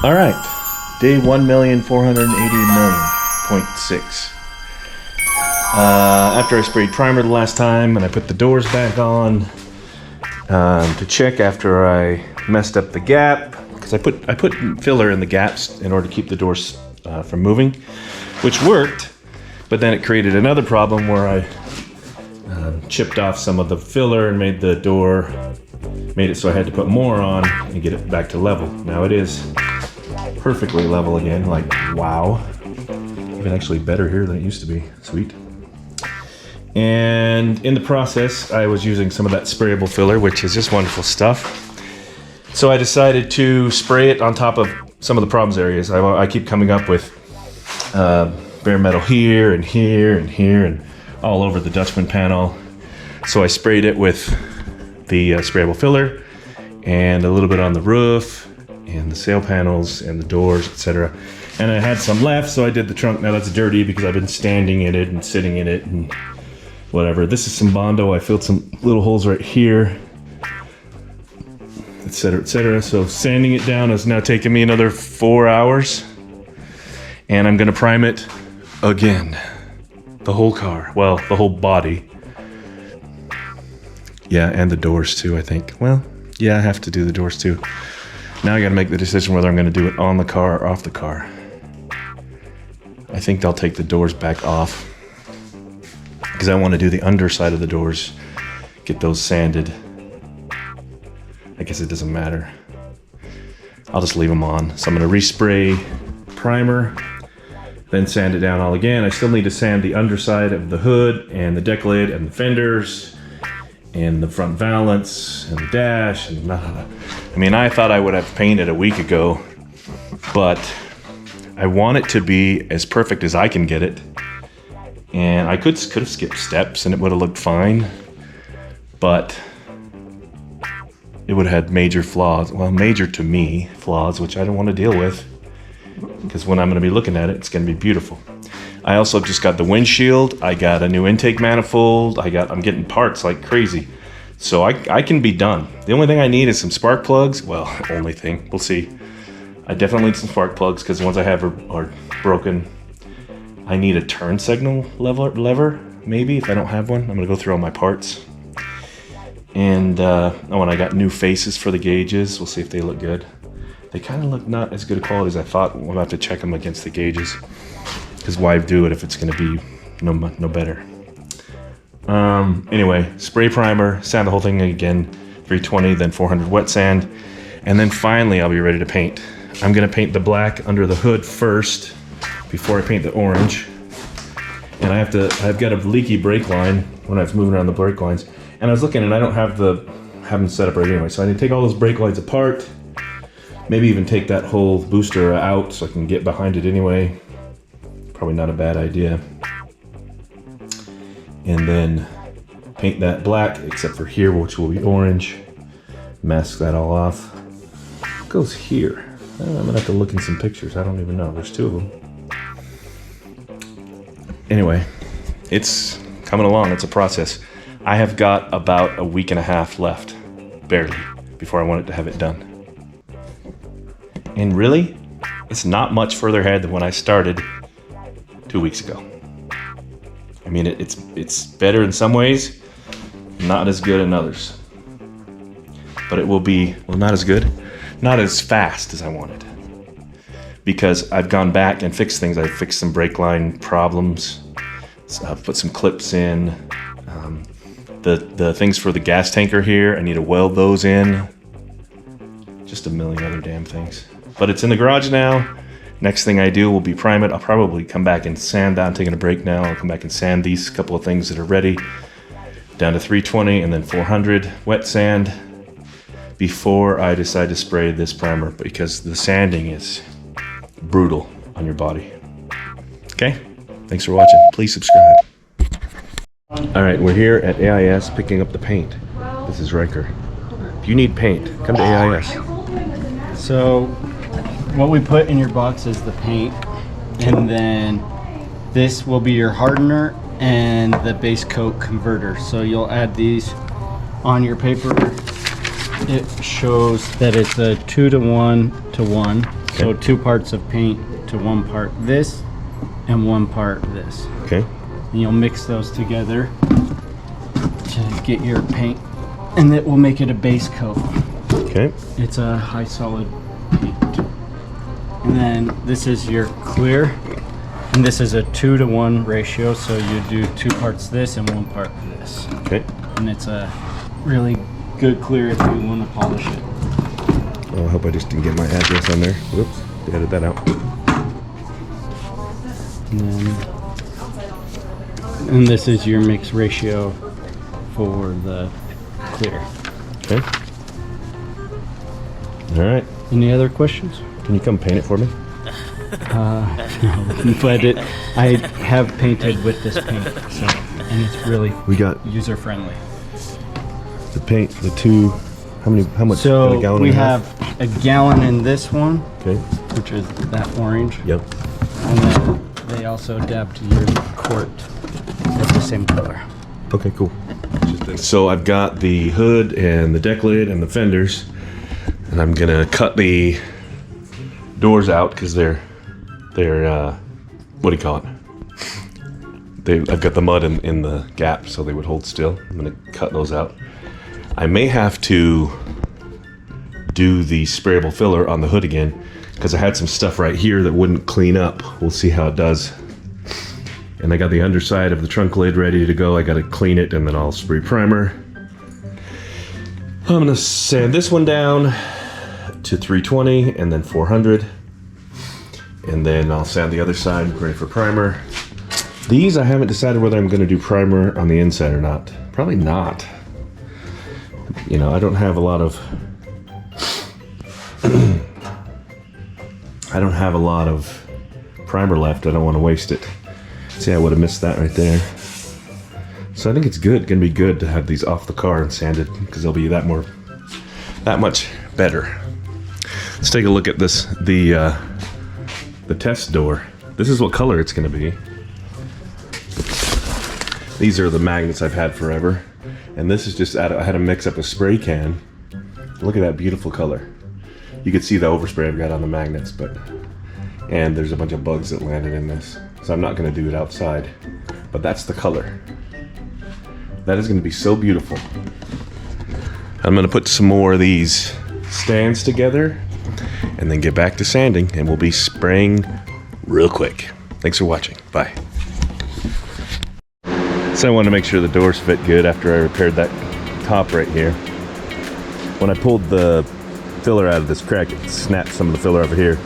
All right, day 1,480,000,000.6. After I sprayed primer the last time and I put the doors back on to check after I messed up the gap, because I put filler in the gaps in order to keep the doors from moving, which worked, but then it created another problem where I chipped off some of the filler and made it so I had to put more on and get it back to level. Now it is perfectly level again, like wow. Even actually better here than it used to be. Sweet. And in the process, I was using some of that sprayable filler, which is just wonderful stuff. So I decided to spray it on top of some of the problems areas. I keep coming up with bare metal here and here and here and all over the Dutchman panel. So I sprayed it with the sprayable filler and a little bit on the roof and the sail panels and the doors, etc. And I had some left, so I did the trunk. Now that's dirty because I've been standing in it and sitting in it and whatever. This is some Bondo. I filled some little holes right here, etc., etc. So sanding it down is now taking me another 4 hours, and I'm gonna prime it again. The whole car, well, the whole body. Yeah, and the doors too, I think. Well, yeah, I have to do the doors too. Now I gotta make the decision whether I'm gonna do it on the car or off the car. I think I'll take the doors back off because I want to do the underside of the doors, get those sanded. I guess it doesn't matter. I'll just leave them on. So I'm gonna respray primer, then sand it down all again. I still need to sand the underside of the hood and the deck lid and the fenders and the front valance and the dash and I mean, I thought I would have painted a week ago, but I want it to be as perfect as I can get it. And I could have skipped steps and it would have looked fine, but it would have had major flaws. Well, major to me flaws, which I don't want to deal with, because when I'm going to be looking at it, it's going to be beautiful. I also just got the windshield. I got a new intake manifold. I'm getting parts like crazy. So I can be done. The only thing I need is some spark plugs. Well, only thing, we'll see. I definitely need some spark plugs because the ones I have are broken. I need a turn signal lever, maybe, if I don't have one. I'm gonna go through all my parts. And and I got new faces for the gauges. We'll see if they look good. They kind of look not as good a quality as I thought. We'll have to check them against the gauges, because why do it if it's gonna be no better? Anyway, spray primer, sand the whole thing again, 320, then 400 wet sand, and then finally I'll be ready to paint. I'm gonna paint the black under the hood first before I paint the orange. And I've got a leaky brake line when I was moving around the brake lines, and I was looking and I don't have them set up right anyway, so I need to take all those brake lines apart, maybe even take that whole booster out so I can get behind it anyway. Probably not a bad idea. And then paint that black, except for here, which will be orange. Mask that all off. What goes here? I'm gonna have to look in some pictures. I don't even know. There's two of them. Anyway, it's coming along. It's a process. I have got about a week and a half left, barely, before I want it to have it done. And really, it's not much further ahead than when I started 2 weeks ago. I mean, it's better in some ways, not as good in others. But it will be, well, not as good, not as fast as I wanted. Because I've gone back and fixed things. I fixed some brake line problems. So I've put some clips in. The things for the gas tanker here, I need to weld those in. Just a million other damn things. But it's in the garage now. Next thing I do will be prime it. I'll probably come back and sand that. I'm taking a break now. I'll come back and sand these couple of things that are ready down to 320 and then 400 wet sand before I decide to spray this primer, because the sanding is brutal on your body. Okay, thanks for watching. Please subscribe. All right, we're here at AIS picking up the paint. This is Riker. If you need paint, come to AIS. So what we put in your box is the paint, and then this will be your hardener and the base coat converter. So you'll add these on your paper. It shows that it's a 2 to 1 to 1. So 2 parts of paint to 1 part this and 1 part this. Okay. And you'll mix those together to get your paint, and it will make it a base coat. Okay. It's a high solid paint. And then this is your clear, and this is a 2-to-1 ratio, so you do 2 parts this and 1 part this. Okay. And it's a really good clear if you want to polish it. Oh, I hope I just didn't get my address on there. Whoops, edit that out. And this is your mix ratio for the clear. Okay. All right. Any other questions? Can you come paint it for me? No, but I have painted with this paint, so, and it's really user friendly. The paint, the 2, how much? So a gallon we and a half? have a gallon in this one, Okay. which is that orange. Yep. And then they also adapt to your quart of the same color. Okay, cool. So I've got the hood and the deck lid and the fenders, and I'm gonna cut the doors out because they're what do you call it? I've got the mud in the gap, so they would hold still. I'm gonna cut those out. I may have to do the sprayable filler on the hood again because I had some stuff right here that wouldn't clean up. We'll see how it does. And I got the underside of the trunk lid ready to go. I got to clean it and then I'll spray primer. I'm gonna sand this one down to 320 and then 400. And then I'll sand the other side, ready for primer. These, I haven't decided whether I'm gonna do primer on the inside or not. Probably not. You know, I don't have a lot of primer left. I don't want to waste it. See, I would have missed that right there. So I think it's gonna be good to have these off the car and sanded because they'll be that much better. Let's take a look at this, the test door. This is what color it's gonna be. These are the magnets I've had forever. And this is just, I had to mix up a spray can. Look at that beautiful color. You can see the overspray I've got on the magnets, and there's a bunch of bugs that landed in this. So I'm not gonna do it outside, but that's the color. That is gonna be so beautiful. I'm gonna put some more of these stands together and then get back to sanding, and we'll be spraying real quick. Thanks for watching, bye. So I wanted to make sure the doors fit good after I repaired that top right here. When I pulled the filler out of this crack, it snapped some of the filler over here.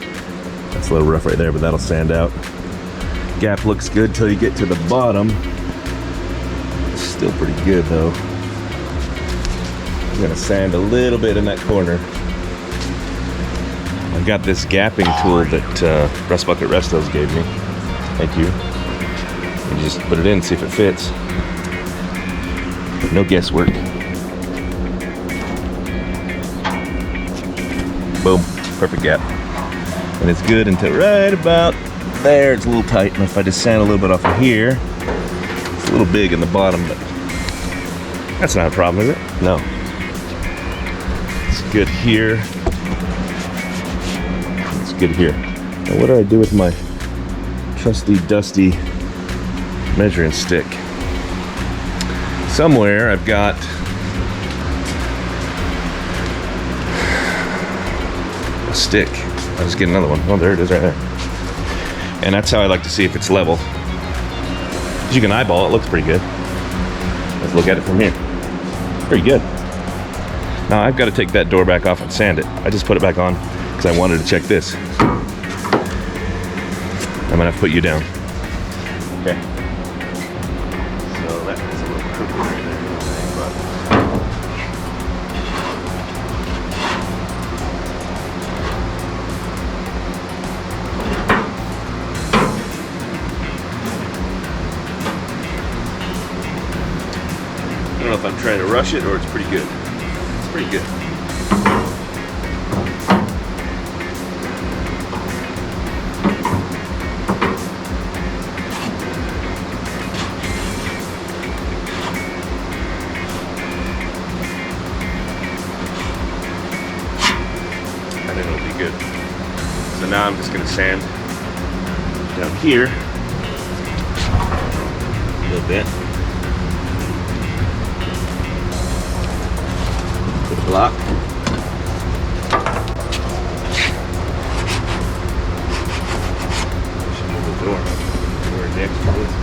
That's a little rough right there, but that'll sand out. Gap looks good till you get to the bottom. It's still pretty good though. I'm gonna sand a little bit in that corner. I've got this gapping tool that Rust Bucket Restos gave me. Thank you. You just put it in, see if it fits. No guesswork. Boom, perfect gap. And it's good until right about there. It's a little tight, and if I just sand a little bit off of here, it's a little big in the bottom, but that's not a problem, is it? No. It's good here. It's good here. Now what do I do with my trusty, dusty measuring stick? Somewhere I've got a stick. I'll just get another one. Oh, there it is right there. And that's how I like to see if it's level. As you can eyeball, it looks pretty good. Let's look at it from here. It's pretty good. Now I've got to take that door back off and sand it. I just put it back on because I wanted to check this. I'm gonna have to put you down. Okay. So that is a little crooked right there. I don't know if I'm trying to rush it or it's pretty good. It's pretty good. I think it'll be good. So now I'm just gonna sand down here a little bit. Good block. Should move the door. Where the extra is.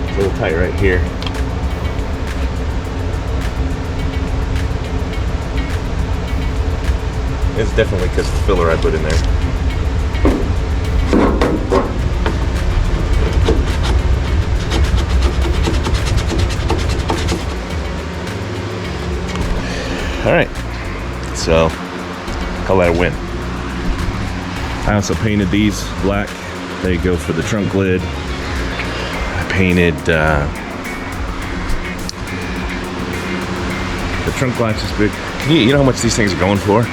It's a little tight right here. It's definitely because of the filler I put in there. All right, so call that a win. I also painted these black. They go for the trunk lid. I painted the trunk latch is big. You know how much these things are going for?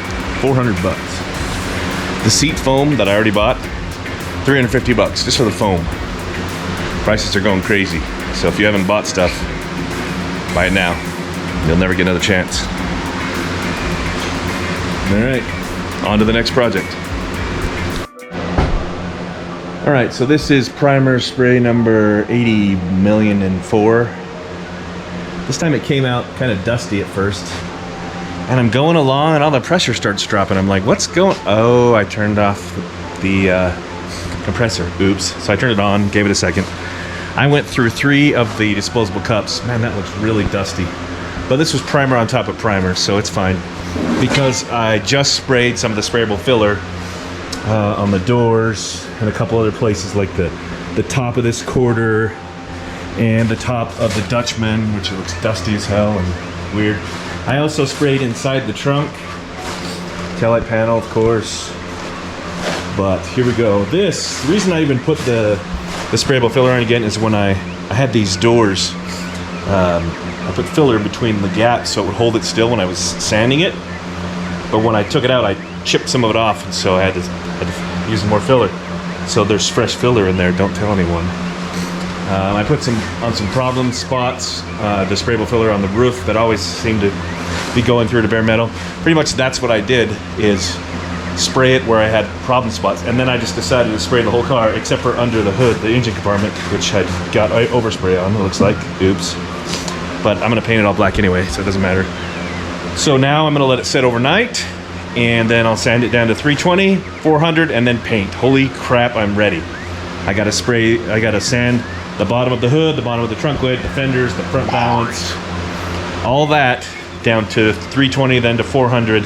400 bucks. The seat foam that I already bought, 350 bucks just for the foam. Prices are going crazy. So if you haven't bought stuff, buy it now. You'll never get another chance. All right, on to the next project. All right, so this is primer spray number 80,000,004. This time it came out kind of dusty at first. And I'm going along and all the pressure starts dropping. I'm like, what's going on? Oh, I turned off the compressor. Oops. So I turned it on, gave it a second. I went through 3 of the disposable cups. Man, that looks really dusty. But this was primer on top of primer, so it's fine. Because I just sprayed some of the sprayable filler on the doors and a couple other places, like the top of this quarter and the top of the Dutchman, which looks dusty as hell and weird. I also sprayed inside the trunk, taillight panel, of course. But here we go. The reason I even put the sprayable filler on again is when I had these doors. I put filler between the gaps so it would hold it still when I was sanding it. But when I took it out, I chipped some of it off, and so I had to use more filler. So there's fresh filler in there. Don't tell anyone. I put on some problem spots, the sprayable filler on the roof that always seemed to be going through the bare metal. Pretty much that's what I did, is spray it where I had problem spots, and then I just decided to spray the whole car except for under the hood, the engine compartment, which had got overspray on, it looks like. Oops. But I'm gonna paint it all black anyway, so it doesn't matter. So now I'm gonna let it sit overnight, and then I'll sand it down to 320, 400, and then paint. Holy crap, I'm ready. I gotta sand the bottom of the hood, the bottom of the trunk lid, the fenders, the front balance, all that down to 320, then to 400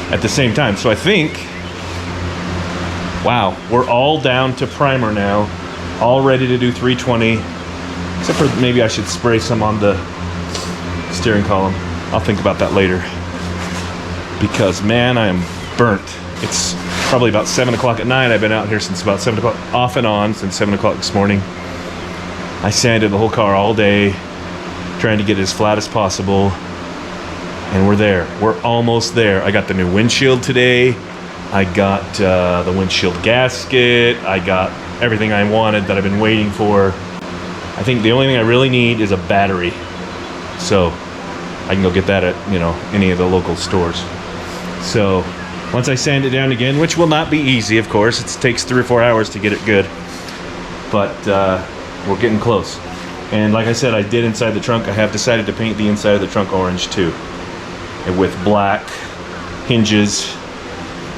at the same time. So I think, wow, we're all down to primer now, all ready to do 320, except for maybe I should spray some on the steering column. I'll think about that later, because man, I am burnt. It's probably about 7 o'clock at night. I've been out here since about 7 o'clock, off and on since 7 o'clock this morning. I sanded the whole car all day, trying to get it as flat as possible, and we're there. We're almost there. I got the new windshield today. I got the windshield gasket. I got everything I wanted that I've been waiting for. I think the only thing I really need is a battery, so I can go get that at, you know, any of the local stores. So once I sand it down again, which will not be easy, of course, it takes 3 or 4 hours to get it good, but we're getting close. And like I said, I did inside the trunk. I have decided to paint the inside of the trunk orange too, and with black hinges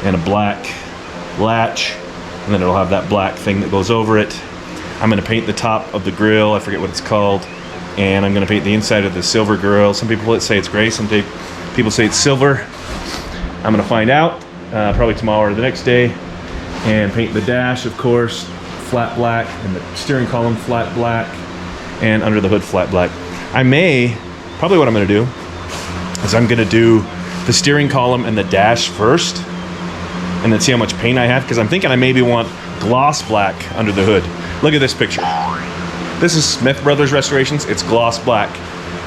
and a black latch, and then it'll have that black thing that goes over it. I'm going to paint the top of the grill, I forget what it's called, and I'm going to paint the inside of the silver grill. Some people say it's gray, some people say it's silver. I'm going to find out probably tomorrow or the next day, and paint the dash, of course, flat black, and the steering column flat black, and under the hood flat black. Probably what I'm going to do is I'm going to do the steering column and the dash first, and then see how much paint I have, because I'm thinking I maybe want gloss black under the hood. Look at this picture. This is Smith Brothers Restorations. It's gloss black,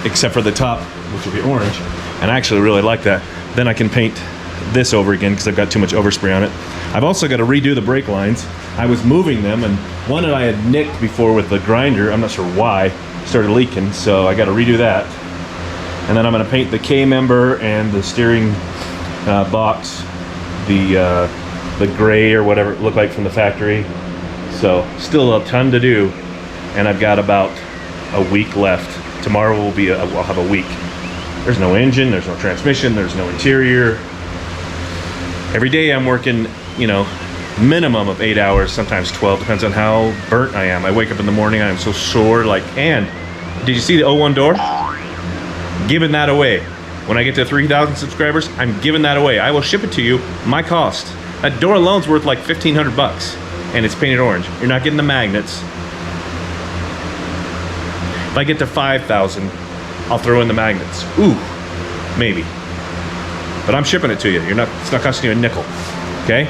except for the top, which will be orange. And I actually really like that. Then I can paint this over again because I've got too much overspray on it. I've also got to redo the brake lines. I was moving them, and one that I had nicked before with the grinder, I'm not sure why, started leaking, so I got to redo that. And then I'm going to paint the K-member and the steering box, the gray or whatever it looked like from the factory. So still a ton to do, and I've got about a week left. Tomorrow will be I'll have a week. There's no engine, there's no transmission, there's no interior. Every day I'm working, you know, minimum of 8 hours, sometimes 12, depends on how burnt I am. I wake up in the morning, I am so sore, like, and did you see the 01 door? Giving that away. When I get to 3,000 subscribers, I'm giving that away. I will ship it to you, my cost. That door alone's worth like 1,500 bucks, and it's painted orange. You're not getting the magnets. If I get to 5,000, I'll throw in the magnets. Ooh, maybe. But I'm shipping it to you. It's not costing you a nickel. Okay?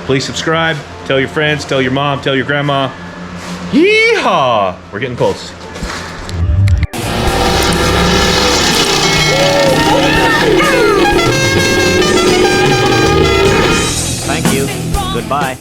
Please subscribe. Tell your friends. Tell your mom. Tell your grandma. Yeehaw! We're getting close. Thank you. Goodbye.